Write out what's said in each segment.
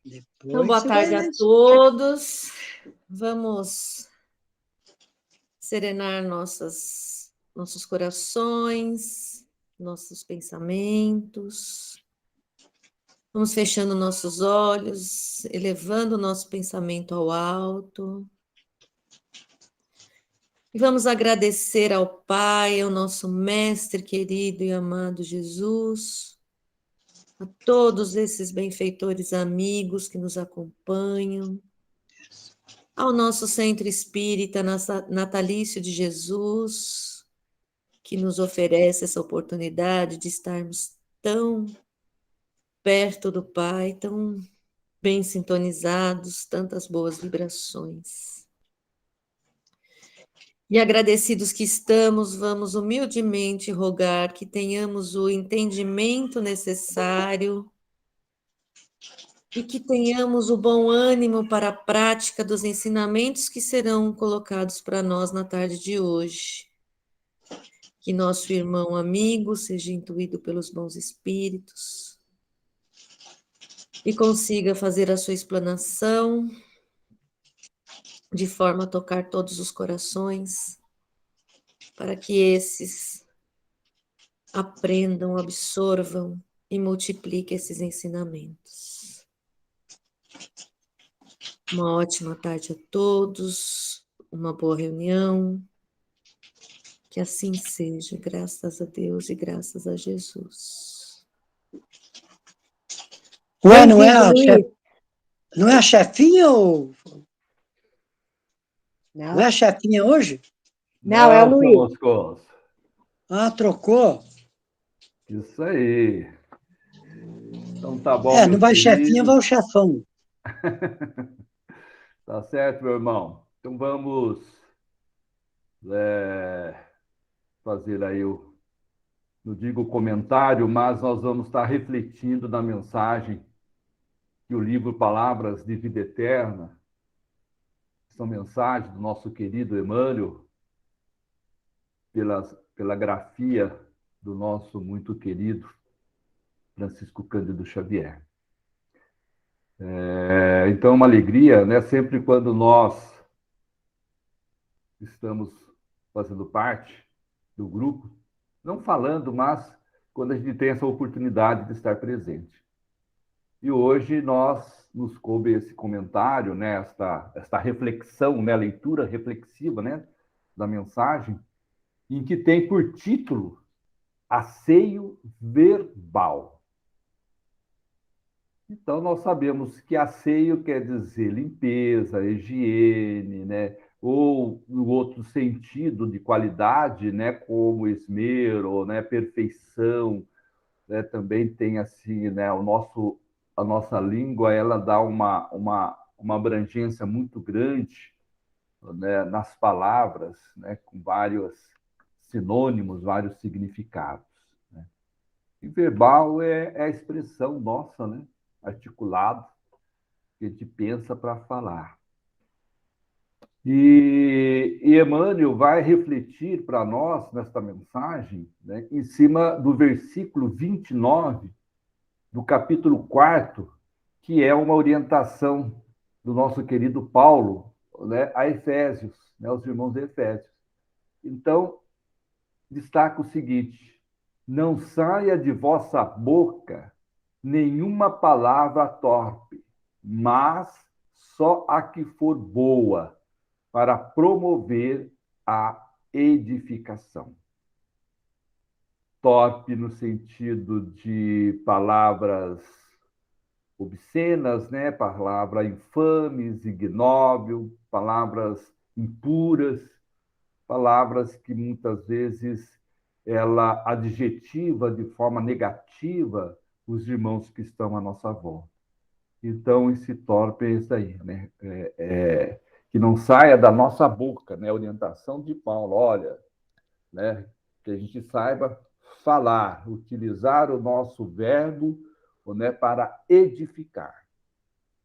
Então, Depois boa você vai tarde a ver. todos. Vamos serenar nossos corações, nossos pensamentos. Vamos fechando nossos olhos, elevando o nosso pensamento ao alto. E vamos agradecer ao Pai, ao nosso Mestre querido e amado Jesus, a todos esses benfeitores amigos que nos acompanham, ao nosso Centro Espírita Natalício de Jesus, que nos oferece essa oportunidade de estarmos tão perto do Pai, tão bem sintonizados, tantas boas vibrações. E agradecidos que estamos, vamos humildemente rogar que tenhamos o entendimento necessário e que tenhamos o bom ânimo para a prática dos ensinamentos que serão colocados para nós na tarde de hoje. Que nosso irmão amigo seja intuído pelos bons espíritos e consiga fazer a sua explanação de forma a tocar todos os corações, para que esses aprendam, absorvam e multipliquem esses ensinamentos. Uma ótima tarde a todos, uma boa reunião. Que assim seja, graças a Deus e graças a Jesus. Ué, não é Luiz. não é a chefinha ou... Não. Não é a chefinha hoje? Não, é o Luiz. Moscoso. Ah, trocou? Isso aí. Então tá bom, Não meus vai chefinha, vai o queridos. chefão. Tá certo, meu irmão. Então vamos fazer aí não digo comentário, mas nós vamos estar refletindo na mensagem que o livro Palavras de Vida Eterna, são mensagens do nosso querido Emmanuel, pela grafia do nosso muito querido Francisco Cândido Xavier. Então, uma alegria, né? Sempre quando nós estamos fazendo parte do grupo, não falando, mas quando a gente tem essa oportunidade de estar presente. E hoje nos coube esse comentário, né? Esta reflexão, né? Leitura reflexiva, né? Da mensagem, em que tem por título Asseio Verbal. Então, nós sabemos que asseio quer dizer limpeza, higiene, né? Ou no outro sentido de qualidade, né? Como esmero, né? Perfeição, né? Também tem assim, né? A nossa língua, ela dá uma abrangência muito grande, né? Nas palavras, né? Com vários sinônimos, vários significados, né? E verbal é a expressão nossa, né? Articulado, que a gente pensa para falar. E Emmanuel vai refletir para nós, nesta mensagem, né, em cima do versículo 29 do capítulo 4, que é uma orientação do nosso querido Paulo, né, a Efésios, né, os irmãos de Efésios. Então, destaca o seguinte: não saia de vossa boca nenhuma palavra torpe, mas só a que for boa, para promover a edificação. Torpe no sentido de palavras obscenas, né? Palavras infames, ignóbil, palavras impuras, palavras que muitas vezes ela adjetiva de forma negativa os irmãos que estão à nossa volta. Então, esse torpe é isso aí, né? Que não saia da nossa boca, né? A orientação de Paulo, olha, né? Que a gente saiba falar, utilizar o nosso verbo, né? Para edificar.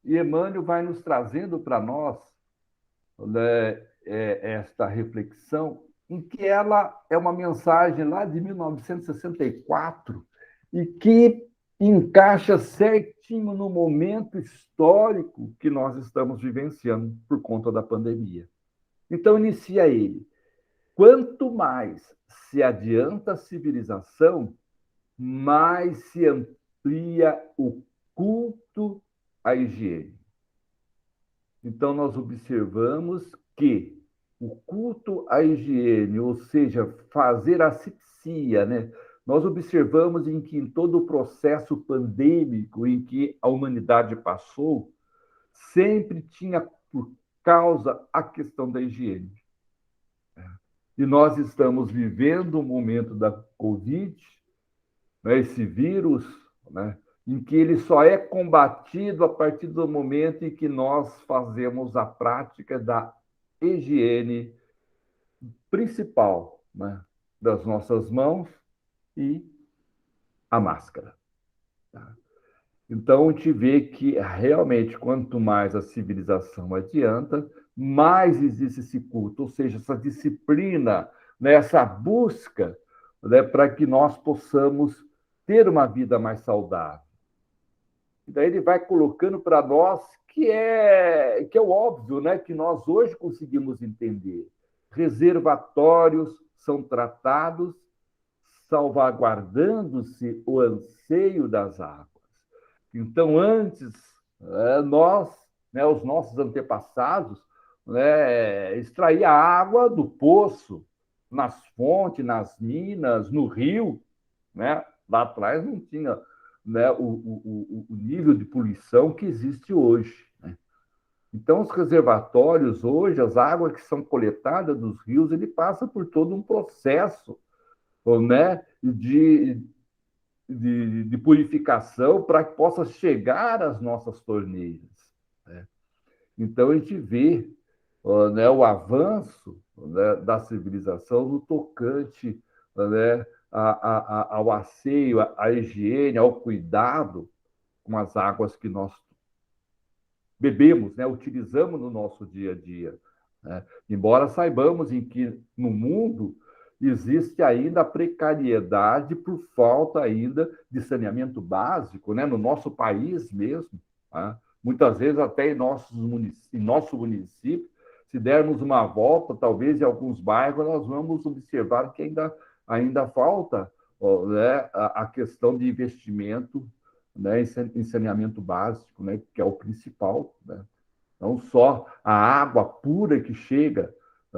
E Emmanuel vai nos trazendo para nós, né? Esta reflexão, em que ela é uma mensagem lá de 1964 e que encaixa certinho no momento histórico que nós estamos vivenciando por conta da pandemia. Então, inicia ele. Quanto mais se adianta a civilização, mais se amplia o culto à higiene. Então, nós observamos que o culto à higiene, ou seja, fazer asepsia, né? Nós observamos em que em todo o processo pandêmico em que a humanidade passou, sempre tinha por causa a questão da higiene. E nós estamos vivendo o momento da Covid, né, esse vírus, né, em que ele só é combatido a partir do momento em que nós fazemos a prática da higiene principal, né, das nossas mãos e a máscara. Tá? Então, a gente vê que realmente, quanto mais a civilização adianta, mais existe esse culto, ou seja, essa disciplina, né, essa busca, né, para que nós possamos ter uma vida mais saudável. E daí ele vai colocando para nós que é o óbvio, né, que nós hoje conseguimos entender. Reservatórios são tratados salvaguardando-se o anseio das águas. Então, antes, nós, né, os nossos antepassados, né, extraía água do poço, nas fontes, nas minas, no rio. Né? Lá atrás não tinha, né, o nível de poluição que existe hoje. Né? Então, os reservatórios hoje, as águas que são coletadas dos rios, ele passa por todo um processo, né, de purificação para que possa chegar às nossas torneiras. Né? Então, a gente vê, né, o avanço, né, da civilização no tocante, né, ao asseio, à higiene, ao cuidado com as águas que nós bebemos, né, utilizamos no nosso dia a dia. Né? Embora saibamos em que no mundo existe ainda a precariedade por falta ainda de saneamento básico, né? No nosso país mesmo. Né? Muitas vezes até em nosso município, se dermos uma volta, talvez em alguns bairros, nós vamos observar que ainda falta, né, a questão de investimento, né, em saneamento básico, né, que é o principal. Né? Não só a água pura que chega,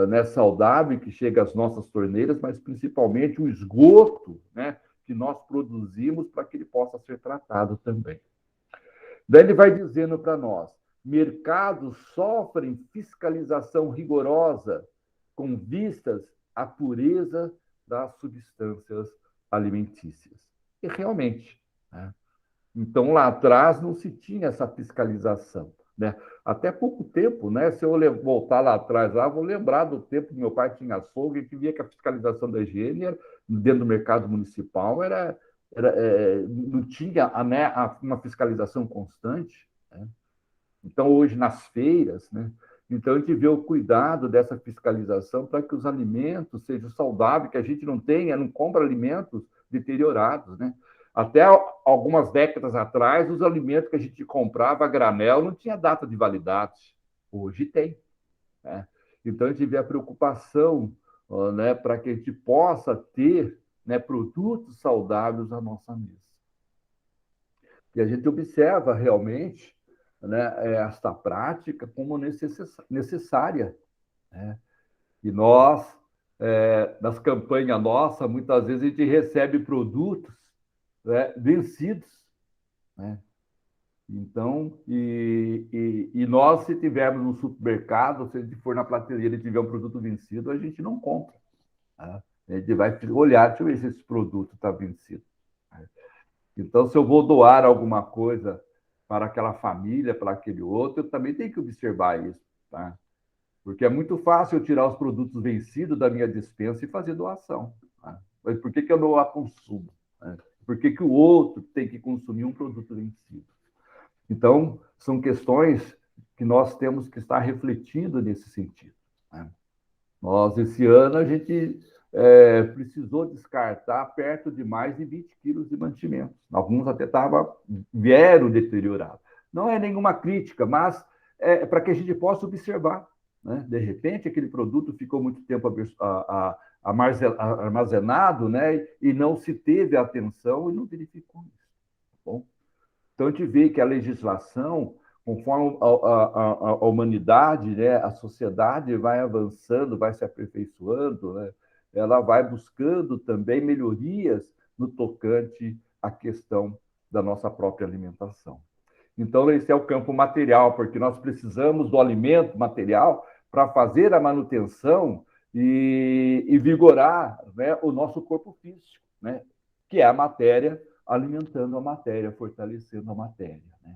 né, saudável, que chega às nossas torneiras, mas principalmente o esgoto, né, que nós produzimos para que ele possa ser tratado também. Daí ele vai dizendo para nós: mercados sofrem fiscalização rigorosa com vistas à pureza das substâncias alimentícias. E realmente, né? Então, lá atrás não se tinha essa fiscalização. Né? Até pouco tempo, né? Se eu voltar lá atrás, vou lembrar do tempo que meu pai tinha açougue e que via que a fiscalização da higiene dentro do mercado municipal não tinha, né, uma fiscalização constante. Né? Então, hoje, nas feiras, né? Então, a gente vê o cuidado dessa fiscalização para que os alimentos sejam saudáveis, que a gente não compra alimentos deteriorados, né? Até algumas décadas atrás, os alimentos que a gente comprava a granel não tinha data de validade. Hoje tem. Né? Então, a gente vê a preocupação, né, para que a gente possa ter, né, produtos saudáveis à nossa mesa. E a gente observa realmente, né, esta prática como necessária. Né? E nós, nas campanhas nossas, muitas vezes a gente recebe produtos, né, vencidos. Né? Então, e nós, se tivermos no supermercado, se a gente for na prateleira e tiver um produto vencido, a gente não compra. Né? A gente vai olhar, deixa eu ver se esse produto está vencido. Né? Então, se eu vou doar alguma coisa para aquela família, para aquele outro, eu também tenho que observar isso. Tá? Porque é muito fácil eu tirar os produtos vencidos da minha despensa e fazer doação. Tá? Mas por que eu não a consumo? Né? Por que o outro tem que consumir um produto vencido? Então, são questões que nós temos que estar refletindo nesse sentido. Né? Nós, esse ano, a gente precisou descartar perto de mais de 20 quilos de mantimentos. Alguns até vieram deteriorados. Não é nenhuma crítica, mas para que a gente possa observar. Né? De repente, aquele produto ficou muito tempo armazenado, né? E não se teve atenção e não verificou isso. Tá bom? Então, a gente vê que a legislação, conforme a humanidade, né, a sociedade vai avançando, vai se aperfeiçoando, né, ela vai buscando também melhorias no tocante à questão da nossa própria alimentação. Então, esse é o campo material, porque nós precisamos do alimento material para fazer a manutenção e vigorar, né, o nosso corpo físico, né, que é a matéria alimentando a matéria, fortalecendo a matéria. Né?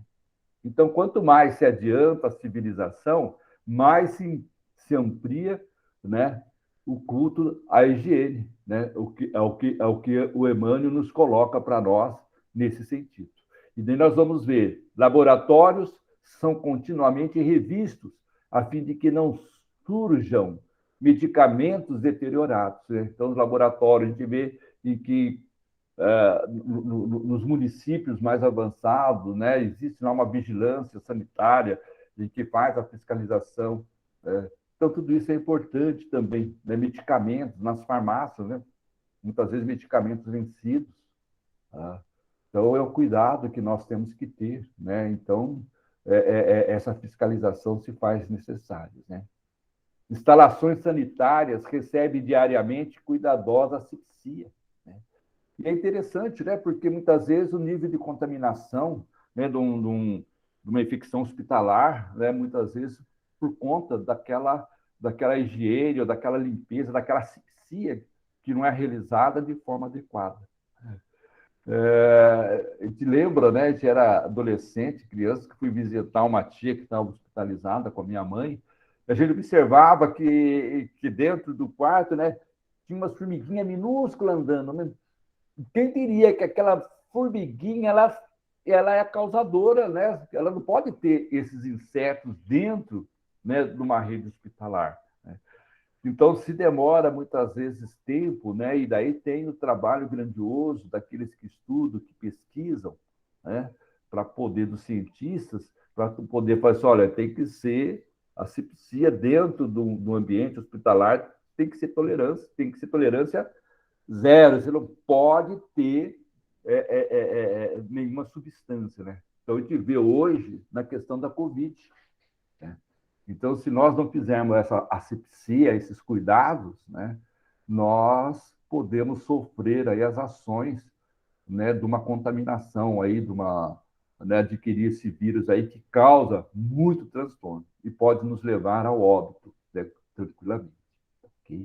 Então, quanto mais se adianta a civilização, mais se amplia, né, o culto à higiene, né? o que o Emmanuel nos coloca para nós nesse sentido. E daí nós vamos ver, laboratórios são continuamente revistos, a fim de que não surjam medicamentos deteriorados. Né? Então, os laboratórios, a gente vê em que nos municípios mais avançados, né, existe lá uma vigilância sanitária, de que faz a fiscalização. Então, tudo isso é importante também. Né? Medicamentos nas farmácias, né? Muitas vezes medicamentos vencidos. Tá? Então, é o cuidado que nós temos que ter. Né? Então, essa fiscalização se faz necessária. Né? Instalações sanitárias recebem diariamente cuidadosa asepsia. E é interessante, né? Porque muitas vezes o nível de contaminação, né, de uma infecção hospitalar, né, muitas vezes por conta daquela higiene, ou daquela limpeza, daquela asepsia que não é realizada de forma adequada. A gente lembra, né? A gente era adolescente, criança, que fui visitar uma tia que estava hospitalizada com a minha mãe. A gente observava que dentro do quarto, né, tinha umas formiguinhas minúsculas andando, né? Quem diria que aquela formiguinha ela é causadora, né? Ela não pode ter esses insetos dentro, né, de uma rede hospitalar. Né? Então, se demora muitas vezes tempo, né? E daí tem o trabalho grandioso daqueles que estudam, que pesquisam, né? Para poder, dos cientistas, para poder falar assim, olha, tem que ser asepsia dentro do ambiente hospitalar, tem que ser tolerância zero, você não pode ter nenhuma substância. Né? Então, a gente vê hoje na questão da Covid. Né? Então, se nós não fizermos essa asepsia, esses cuidados, né, nós podemos sofrer aí as ações, né, de uma contaminação, aí, né, adquirir esse vírus aí que causa muito transtorno e pode nos levar ao óbito, né, tranquilamente. Okay?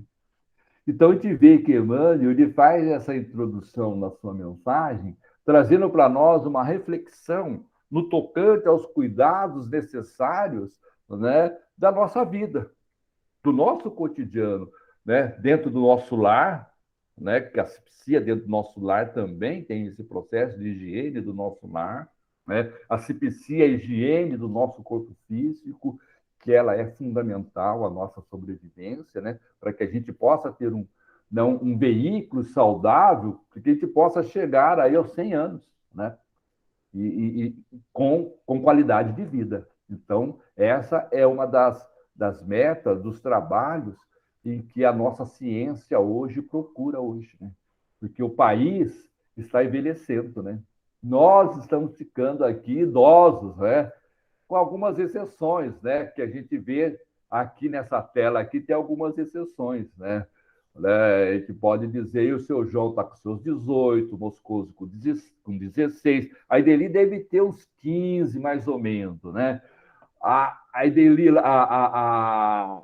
Então, a gente vê que Emmanuel ele faz essa introdução na sua mensagem, trazendo para nós uma reflexão no tocante aos cuidados necessários, né, da nossa vida, do nosso cotidiano, né, dentro do nosso lar, né, que a asepsia dentro do nosso lar também tem esse processo de higiene do nosso lar, né, a asepsia, a higiene do nosso corpo físico, que ela é fundamental à nossa sobrevivência, né, para que a gente possa ter um veículo saudável, para que a gente possa chegar aí aos 100 anos, né, e com qualidade de vida. Então, essa é uma das metas, dos trabalhos em que a nossa ciência hoje procura hoje, né? Porque o país está envelhecendo, né? Nós estamos ficando aqui idosos, né? Com algumas exceções, né? Que a gente vê aqui nessa tela aqui tem algumas exceções, né? A gente pode dizer, o seu João está com seus 18, o Moscoso com 16, a Ideli deve ter uns 15, mais ou menos, né? A Ideli, a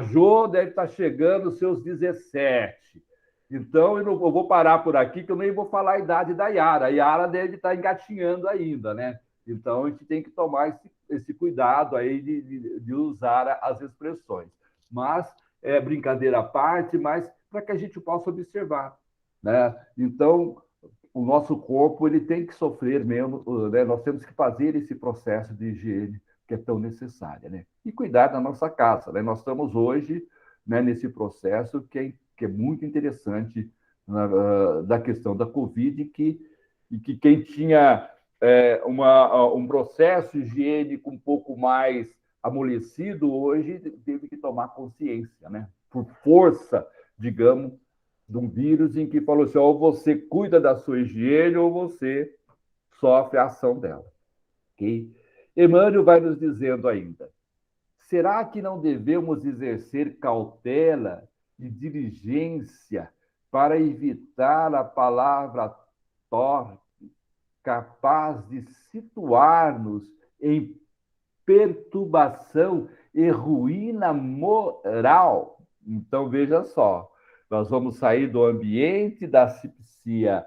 Jo deve estar chegando aos seus 17. Então, eu vou parar por aqui, que eu nem vou falar a idade da Yara. A Yara deve estar engatinhando ainda, né? Então, a gente tem que tomar esse cuidado aí de usar as expressões. Mas, brincadeira à parte, mas para que a gente possa observar. Né? Então, o nosso corpo ele tem que sofrer mesmo, né? Nós temos que fazer esse processo de higiene que é tão necessária, né? E cuidar da nossa casa, né? Nós estamos hoje, né, nesse processo que que é muito interessante da questão da Covid, e que quem tinha um processo higiênico um pouco mais amolecido, hoje teve que tomar consciência, né? Por força, digamos, de um vírus em que falou assim, ou você cuida da sua higiene ou você sofre a ação dela. Okay? Emmanuel vai nos dizendo ainda, será que não devemos exercer cautela e diligência para evitar a palavra torpe, capaz de situar-nos em perturbação e ruína moral? Então, veja só, nós vamos sair do ambiente da asfixia,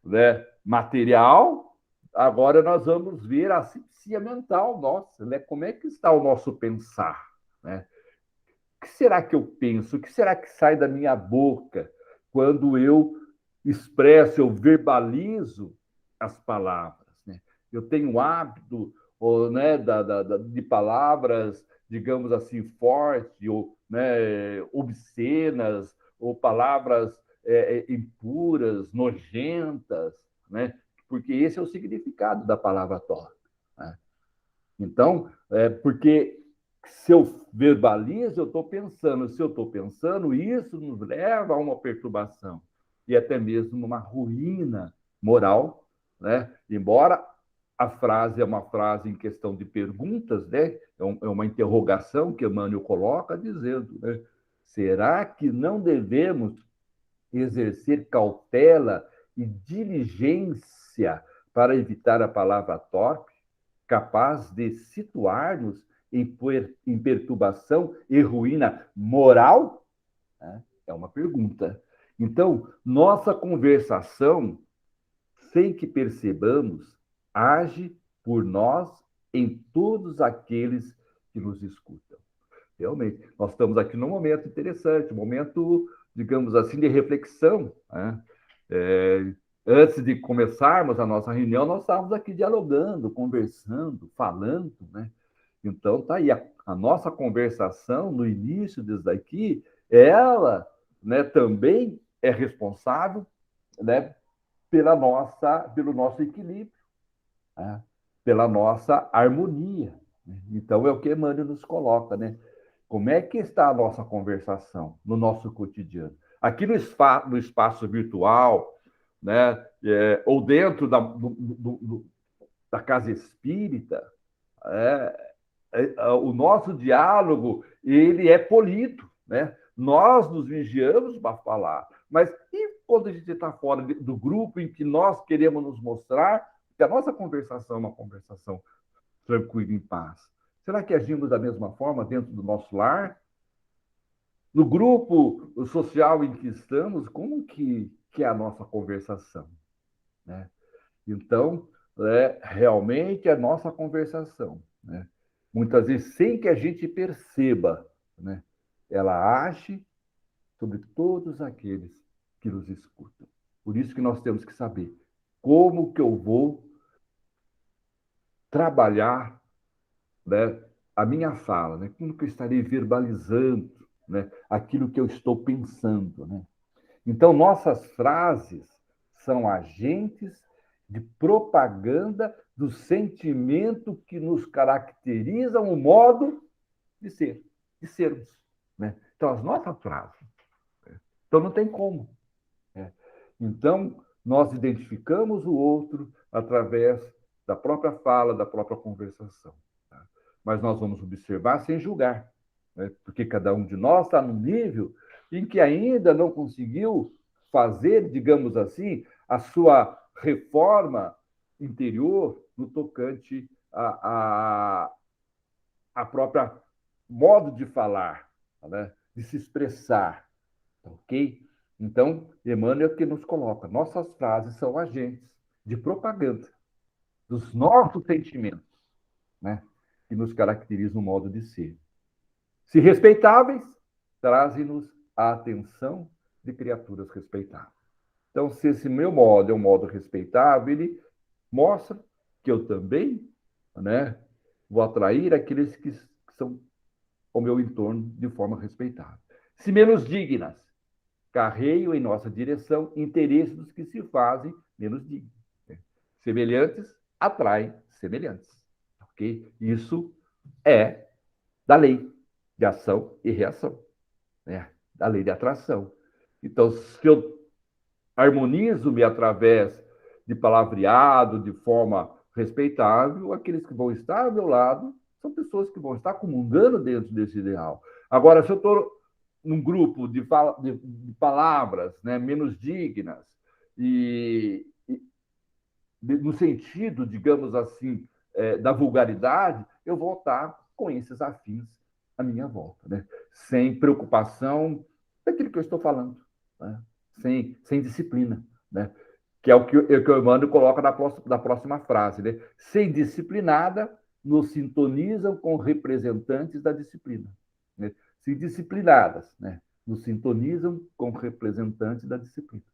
né, material, agora nós vamos ver a asfixia mental nossa, né? Como é que está o nosso pensar, né? O que será que eu penso? O que será que sai da minha boca quando eu expresso, eu verbalizo as palavras, né? Eu tenho o hábito, né, de palavras, digamos assim, fortes, ou, né, obscenas, ou palavras impuras, nojentas, né? Porque esse é o significado da palavra torpe, né? Então, porque se eu verbalizo, eu estou pensando. Se eu estou pensando, isso nos leva a uma perturbação e até mesmo uma ruína moral, né? Embora a frase é uma frase em questão de perguntas, né? É uma interrogação que Emmanuel coloca, dizendo, né? Será que não devemos exercer cautela e diligência para evitar a palavra torpe, capaz de situar-nos em perturbação e ruína moral? É uma pergunta. Então, nossa conversação, sem que percebamos, age por nós em todos aqueles que nos escutam. Realmente, nós estamos aqui num momento interessante, um momento, digamos assim, de reflexão, né? Antes de começarmos a nossa reunião, nós estávamos aqui dialogando, conversando, falando, né? Então, tá aí, a nossa conversação no início disso daqui, ela, né, também é responsável, né, pelo nosso equilíbrio, né, pela nossa harmonia. Então, é o que Emmanuel nos coloca, né? Como é que está a nossa conversação no nosso cotidiano? Aqui no espaço virtual, né, ou dentro da casa espírita, o nosso diálogo ele é polido, né? Nós nos vigiamos para falar, mas e quando a gente está fora do grupo em que nós queremos nos mostrar que a nossa conversação é uma conversação tranquila, em paz? Será que agimos da mesma forma dentro do nosso lar? No grupo social em que estamos, como que é a nossa conversação, né? Então, realmente a nossa conversação, né? Muitas vezes, sem que a gente perceba, né? Ela age sobre todos aqueles que nos escutam. Por isso que nós temos que saber como que eu vou trabalhar, né, a minha fala, né? Como que eu estarei verbalizando, né, aquilo que eu estou pensando, né? Então, nossas frases são agentes de propaganda do sentimento que nos caracteriza o modo de ser, de sermos, né? Então, as nossas frases. Então, não tem como, né? Então, nós identificamos o outro através da própria fala, da própria conversação, tá? Mas nós vamos observar sem julgar, né? Porque cada um de nós está num nível em que ainda não conseguiu fazer, digamos assim, a sua reforma interior no tocante a própria modo de falar, né? De se expressar, ok? Então, Emmanuel é que nos coloca, nossas frases são agentes de propaganda dos nossos sentimentos, né? Que nos caracterizam o modo de ser. Se respeitáveis, trazem-nos a atenção de criaturas respeitáveis. Então, se esse meu modo é um modo respeitável, ele mostra que eu também, né, vou atrair aqueles que são ao meu entorno de forma respeitável. Se menos dignas, carreiam em nossa direção interesses dos que se fazem menos dignos. Semelhantes atraem semelhantes. Ok? Isso é da lei de ação e reação, né? Da lei de atração. Então, se eu harmonizo-me através de palavreado, de forma respeitável, aqueles que vão estar ao meu lado são pessoas que vão estar comungando dentro desse ideal. Agora, se eu estou num grupo de palavras, né, menos dignas e no sentido, digamos assim, da vulgaridade, eu vou estar com esses afins à minha volta, né? Sem preocupação daquilo que eu estou falando, né? Sem disciplina, né? Que é o que o Emmanuel coloca na próxima frase, né? Sem disciplinada, nos sintonizam com representantes da disciplina, né? Se disciplinadas, né? Nos sintonizam com representantes da disciplina.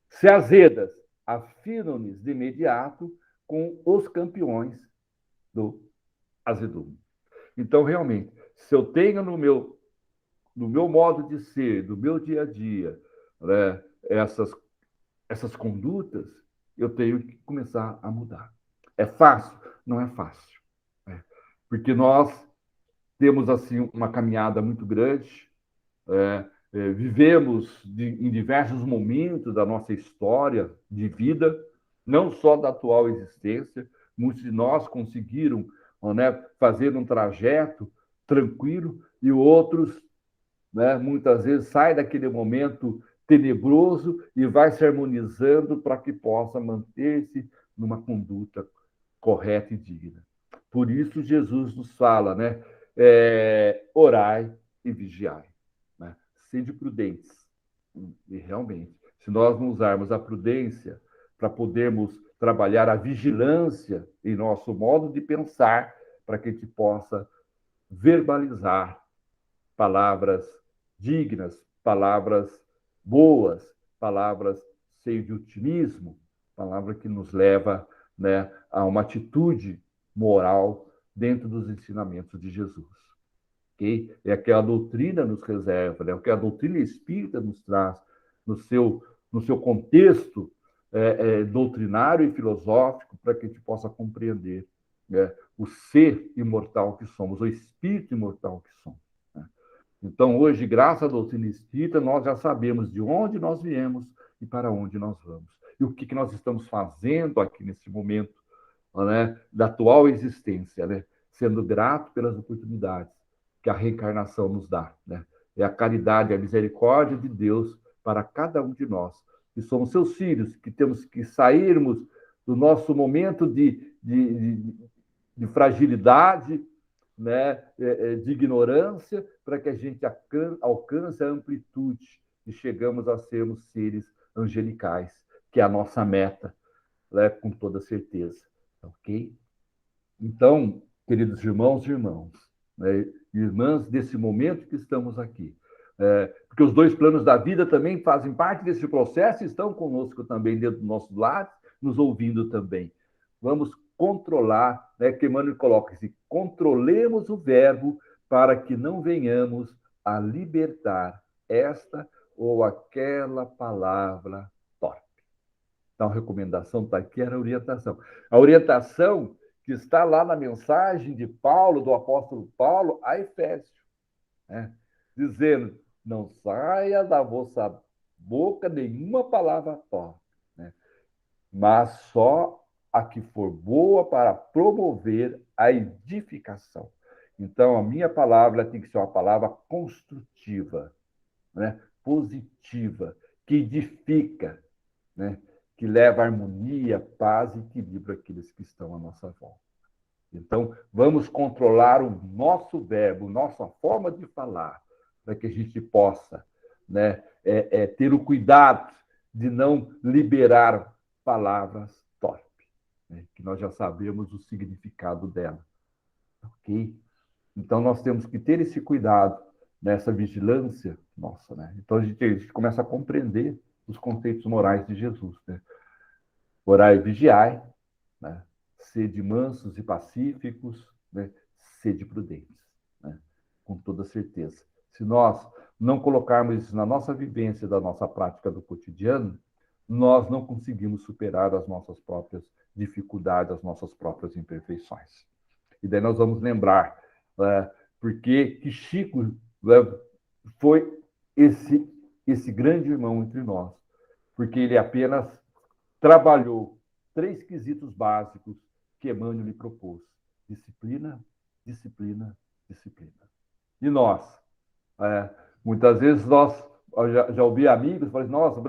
Se azedas, afinam-nos de imediato com os campeões do azedume. Então, realmente, se eu tenho no meu modo de ser, no meu dia a dia, né, essas condutas, eu tenho que começar a mudar. É fácil? Não é fácil. Né? Porque nós temos assim uma caminhada muito grande, vivemos em diversos momentos da nossa história de vida, não só da atual existência. Muitos de nós conseguiram, né, fazer um trajeto tranquilo e outros, né, muitas vezes saem daquele momento tenebroso e vai se harmonizando para que possa manter-se numa conduta correta e digna. Por isso Jesus nos fala, né? Orai e vigiai, né? Sede prudentes. E realmente, se nós não usarmos a prudência para podermos trabalhar a vigilância em nosso modo de pensar, para que a gente possa verbalizar palavras dignas, palavras boas, palavras cheias de otimismo, palavra que nos leva, né, a uma atitude moral dentro dos ensinamentos de Jesus. Okay? É que a doutrina nos reserva, né? O que a doutrina espírita nos traz no seu contexto doutrinário e filosófico, para que a gente possa compreender, né, o ser imortal que somos, o espírito imortal que somos. Né? Então, hoje, graças à doutrina espírita, nós já sabemos de onde nós viemos e para onde nós vamos. E o que nós estamos fazendo aqui nesse momento, né, da atual existência, né? Sendo grato pelas oportunidades que a reencarnação nos dá. Né? É a caridade, a misericórdia de Deus para cada um de nós, que somos seus filhos, que temos que sairmos do nosso momento de fragilidade, né, de ignorância, para que a gente alcance a amplitude e chegamos a sermos seres angelicais, que é a nossa meta, né, com toda certeza. Ok? Então, queridos irmãos e irmãs, né, irmãs desse momento que estamos aqui, porque os dois planos da vida também fazem parte desse processo e estão conosco também dentro do nosso lar, nos ouvindo também. Vamos controlar, né, que Emmanuel coloca assim, controlemos o verbo para que não venhamos a libertar esta ou aquela palavra torpe. Então, a recomendação está aqui, era a orientação. A orientação que está lá na mensagem de Paulo, do apóstolo Paulo, a Efésios, né? Dizendo, não saia da vossa boca nenhuma palavra torpe, né? Mas só a que for boa para promover a edificação. Então, a minha palavra tem que ser uma palavra construtiva, né? Positiva, que edifica, né? Que leva harmonia, paz e equilíbrio àqueles que estão à nossa volta. Então, vamos controlar o nosso verbo, nossa forma de falar, para que a gente possa, né, ter o cuidado de não liberar palavras torpes, né, que nós já sabemos o significado dela. Ok? Então, nós temos que ter esse cuidado, nessa vigilância nossa. Né? Então, a gente começa a compreender os conceitos morais de Jesus. Né? Orai e vigiai, né? Sede mansos e pacíficos, né? Sede prudentes, né? Com toda certeza. Se nós não colocarmos isso na nossa vivência, da nossa prática do cotidiano, nós não conseguimos superar as nossas próprias dificuldades, as nossas próprias imperfeições. E daí nós vamos lembrar porque que Chico foi esse grande irmão entre nós, porque ele apenas trabalhou 3 quesitos básicos que Emmanuel lhe propôs: disciplina, disciplina, disciplina. E nós? Muitas vezes nós já ouvi amigos falarem: nossa,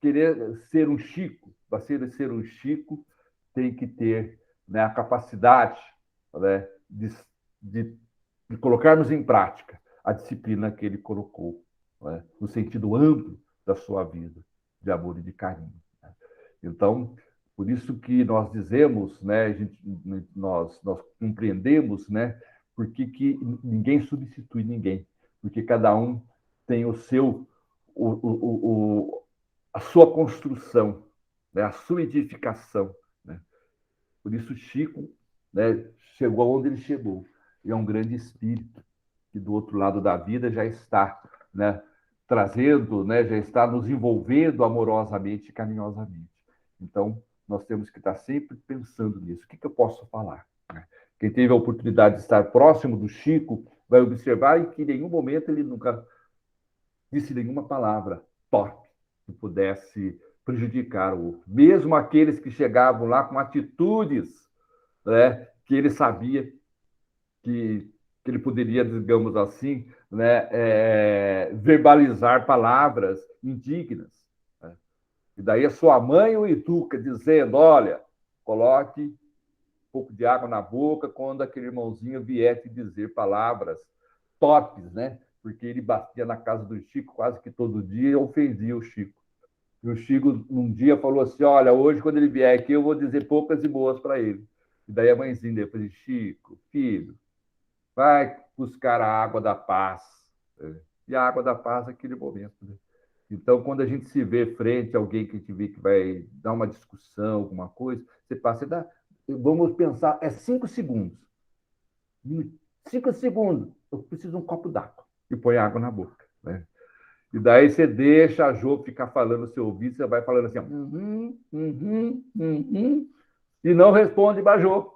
querer ser um Chico, para ser um Chico, tem que ter, né, a capacidade, né, de colocarmos em prática a disciplina que ele colocou, né, no sentido amplo da sua vida, de amor e de carinho. Né? Então, por isso que nós dizemos, né, nós compreendemos, né, porque que ninguém substitui ninguém, porque cada um tem o seu, a sua construção, né, a sua edificação. Né? Por isso Chico, né, chegou onde ele chegou. E é um grande espírito que do outro lado da vida já está, né, trazendo, né, já está nos envolvendo amorosamente e carinhosamente. Então, nós temos que estar sempre pensando nisso. O que eu posso falar? Quem teve a oportunidade de estar próximo do Chico vai observar que em nenhum momento ele nunca disse nenhuma palavra torpe que pudesse prejudicar o outro. Mesmo aqueles que chegavam lá com atitudes, né, que ele sabia que ele poderia, digamos assim, né, verbalizar palavras indignas. Né? E daí a sua mãe o educa, dizendo: olha, coloque um pouco de água na boca quando aquele irmãozinho vier te dizer palavras torpes, né? Porque ele batia na casa do Chico quase que todo dia e ofendia o Chico. E o Chico, um dia, falou assim: olha, hoje, quando ele vier aqui, eu vou dizer poucas e boas para ele. E daí a mãezinha depois disse: Chico, filho, vai buscar a água da paz. E a água da paz naquele momento. Né? Então, quando a gente se vê frente a alguém que a gente vê que vai dar uma discussão, alguma coisa, você passa e dá. Vamos pensar, 5 segundos. 5 segundos. Eu preciso de um copo d'água. E põe água na boca. Né? E daí você deixa a Jo ficar falando no seu ouvido, você vai falando assim, e não responde para a Jo.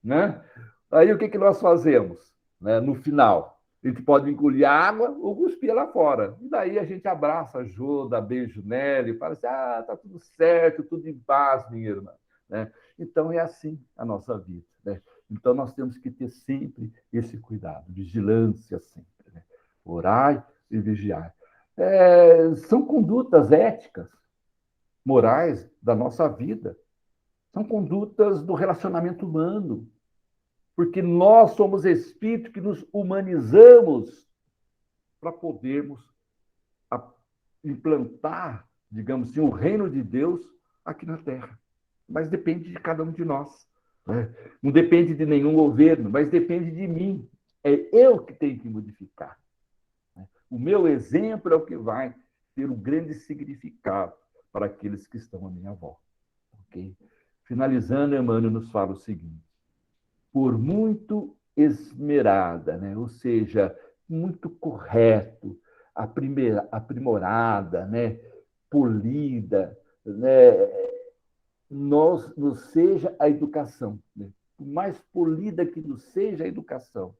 Né? Aí o que nós fazemos? Né? No final, a gente pode engolir água ou cuspir lá fora. E daí a gente abraça a Jo, dá beijo nela e fala assim: tá tudo certo, tudo em paz, minha irmã. Né? Então é assim a nossa vida. Né? Então nós temos que ter sempre esse cuidado, vigilância sempre. Né? Orai e vigiar. São condutas éticas, morais da nossa vida. São condutas do relacionamento humano. Porque nós somos espíritos que nos humanizamos para podermos implantar, digamos assim, o reino de Deus aqui na Terra. Mas depende de cada um de nós. Né? Não depende de nenhum governo, mas depende de mim. É eu que tenho que modificar. Né? O meu exemplo é o que vai ter um grande significado para aqueles que estão à minha volta. Okay? Finalizando, Emmanuel nos fala o seguinte: por muito esmerada, né? Ou seja, muito correto, aprimorada, né? Polida, né? Nos seja a educação. Né? Por mais polida que nos seja a educação,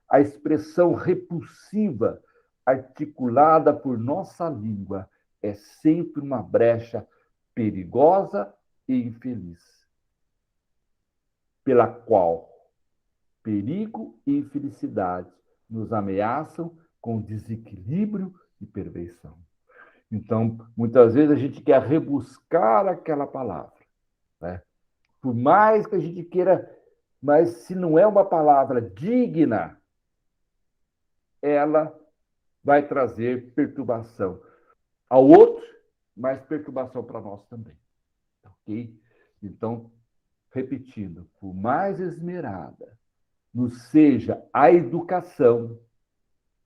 a expressão repulsiva articulada por nossa língua é sempre uma brecha perigosa e infeliz, pela qual perigo e infelicidade nos ameaçam com desequilíbrio e perversão. Então, muitas vezes a gente quer rebuscar aquela palavra. Né? Por mais que a gente queira, mas se não é uma palavra digna, ela vai trazer perturbação ao outro, mas perturbação para nós também. Ok? Então, repetindo, por mais esmerada nos seja a educação,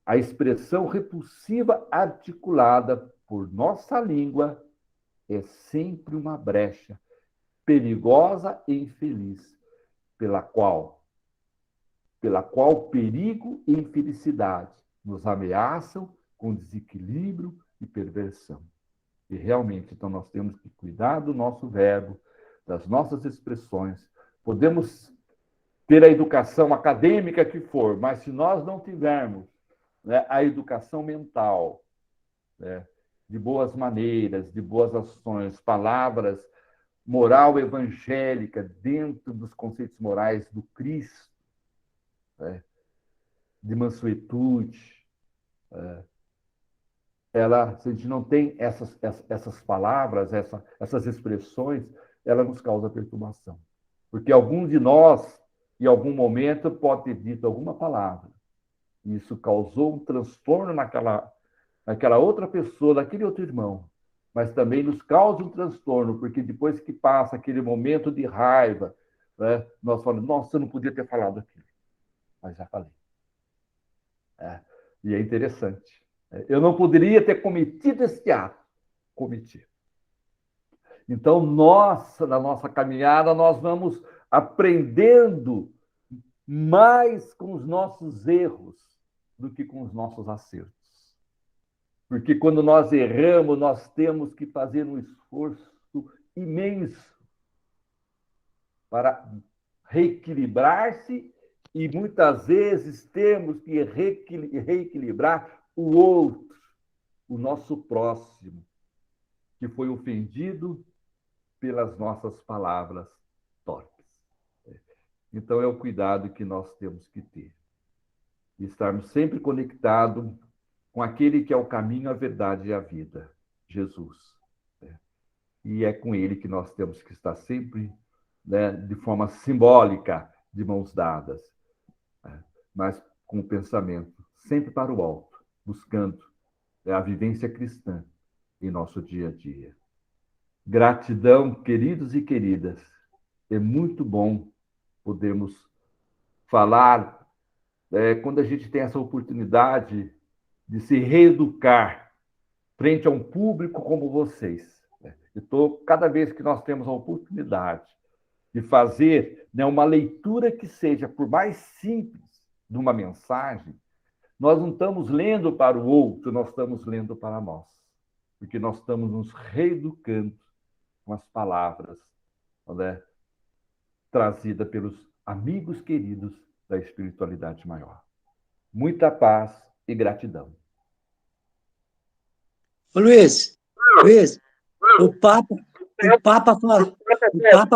a expressão repulsiva articulada por nossa língua é sempre uma brecha perigosa e infeliz, pela qual perigo e infelicidade nos ameaçam com desequilíbrio e perversão. E realmente, então, nós temos que cuidar do nosso verbo, das nossas expressões. Podemos ter a educação acadêmica que for, mas se nós não tivermos, né, a educação mental, né, de boas maneiras, de boas ações, palavras, moral evangélica dentro dos conceitos morais do Cristo, né, de mansuetude, se a gente não tem essas palavras, essas expressões, ela nos causa perturbação. Porque algum de nós, em algum momento, pode ter dito alguma palavra. E isso causou um transtorno naquela outra pessoa, naquele outro irmão. Mas também nos causa um transtorno, porque depois que passa aquele momento de raiva, né, nós falamos, nossa, eu não podia ter falado aquilo. Mas já falei. E é interessante. Eu não poderia ter cometido esse ato. Cometi. Então, na nossa caminhada, nós vamos aprendendo mais com os nossos erros do que com os nossos acertos. Porque quando nós erramos, nós temos que fazer um esforço imenso para reequilibrar-se e muitas vezes temos que reequilibrar o outro, o nosso próximo, que foi ofendido pelas nossas palavras torpes. Então, é o cuidado que nós temos que ter. E estarmos sempre conectados com aquele que é o caminho, a verdade e a vida, Jesus. E é com ele que nós temos que estar sempre, né, de forma simbólica, de mãos dadas, mas com o pensamento sempre para o alto, buscando a vivência cristã em nosso dia a dia. Gratidão, queridos e queridas. É muito bom podermos falar, quando a gente tem essa oportunidade de se reeducar frente a um público como vocês. Cada vez que nós temos a oportunidade de fazer, né, uma leitura que seja, por mais simples, de uma mensagem, nós não estamos lendo para o outro, nós estamos lendo para nós. Porque nós estamos nos reeducando com as palavras, né, trazidas pelos amigos queridos da espiritualidade maior. Muita paz e gratidão. Ô, Luiz, o Papa, o Papa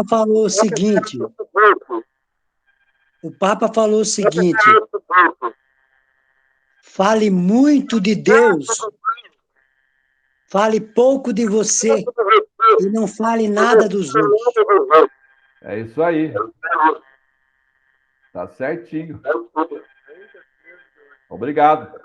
falou o seguinte, fale muito de Deus, fale pouco de você e não fale nada dos outros. É isso aí. Tá certinho. Obrigado.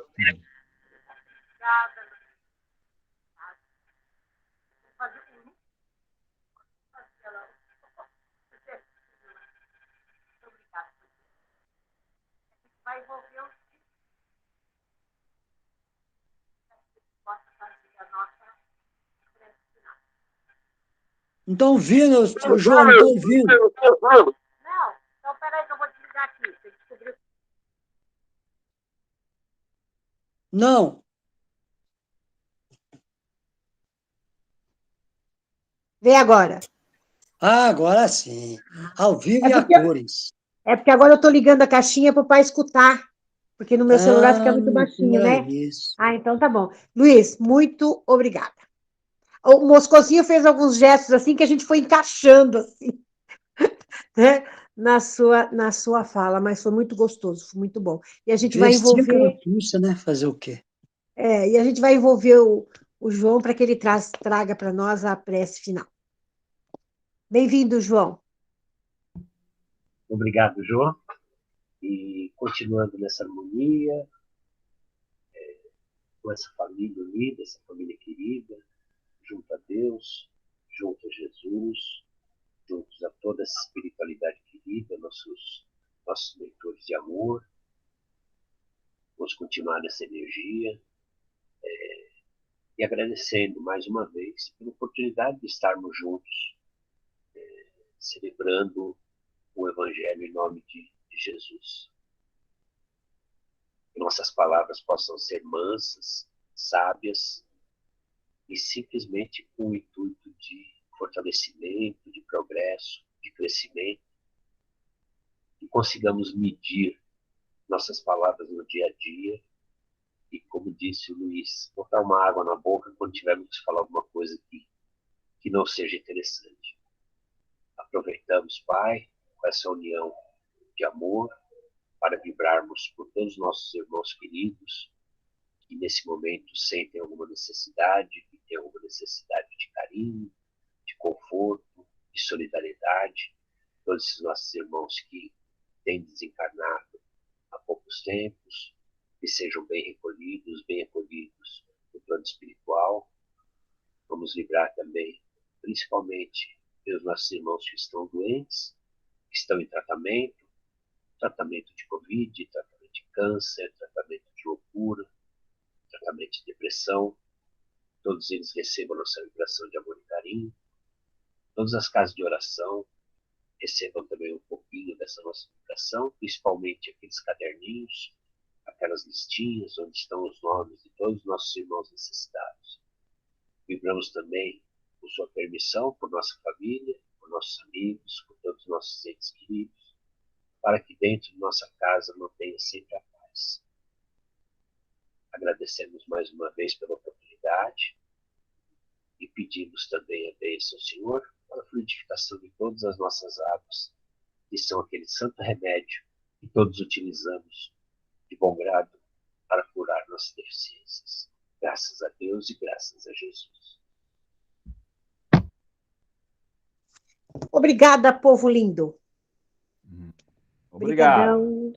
Não estou ouvindo, João, não estou ouvindo. Não, então peraí que eu vou desligar aqui. Você descobriu. Não. Vê agora. Ah, agora sim. Ao vivo e a cores. É porque agora eu estou ligando a caixinha para o pai escutar, porque no meu celular fica muito baixinho, então é né? isso. Ah, então tá bom. Luiz, muito obrigada. O Moscozinho fez alguns gestos assim que a gente foi encaixando assim, né? Na sua fala, mas foi muito gostoso, foi muito bom. E a gente vai Vestia envolver, carapuça, né? Fazer o quê? e a gente vai envolver o João para que ele traga para nós a prece final. Bem-vindo, João. Obrigado, João. E continuando nessa harmonia, com essa família unida, essa família querida, junto a Deus, junto a Jesus, juntos a toda essa espiritualidade querida, nossos leitores de amor. Vamos continuar nessa energia e agradecendo mais uma vez pela oportunidade de estarmos juntos, celebrando o Evangelho em nome de Jesus. Que nossas palavras possam ser mansas, sábias e simplesmente com o intuito de fortalecimento, de progresso, de crescimento, e consigamos medir nossas palavras no dia a dia e, como disse o Luiz, botar uma água na boca quando tivermos que falar alguma coisa que não seja interessante. Aproveitamos, Pai, com essa união de amor para vibrarmos por todos os nossos irmãos queridos que nesse momento sentem alguma necessidade, que têm alguma necessidade de carinho, de conforto, de solidariedade, todos esses nossos irmãos que têm desencarnado há poucos tempos, que sejam bem acolhidos no plano espiritual. Vamos livrar também, principalmente, os nossos irmãos que estão doentes, que estão em tratamento de Covid, tratamento de câncer, tratamento de loucura, tratamento de depressão. Todos eles recebam nossa vibração de amor e carinho. Todas as casas de oração recebam também um pouquinho dessa nossa vibração, principalmente aqueles caderninhos, aquelas listinhas onde estão os nomes de todos os nossos irmãos necessitados. Vibramos também com sua permissão por nossa família, por nossos amigos, por todos os nossos entes queridos, para que dentro de nossa casa mantenha sempre a paz. Agradecemos mais uma vez pela oportunidade e pedimos também a bênção ao Senhor para a fluidificação de todas as nossas águas, que são aquele santo remédio que todos utilizamos de bom grado para curar nossas deficiências. Graças a Deus e graças a Jesus. Obrigada, povo lindo. Obrigado. Obrigadão.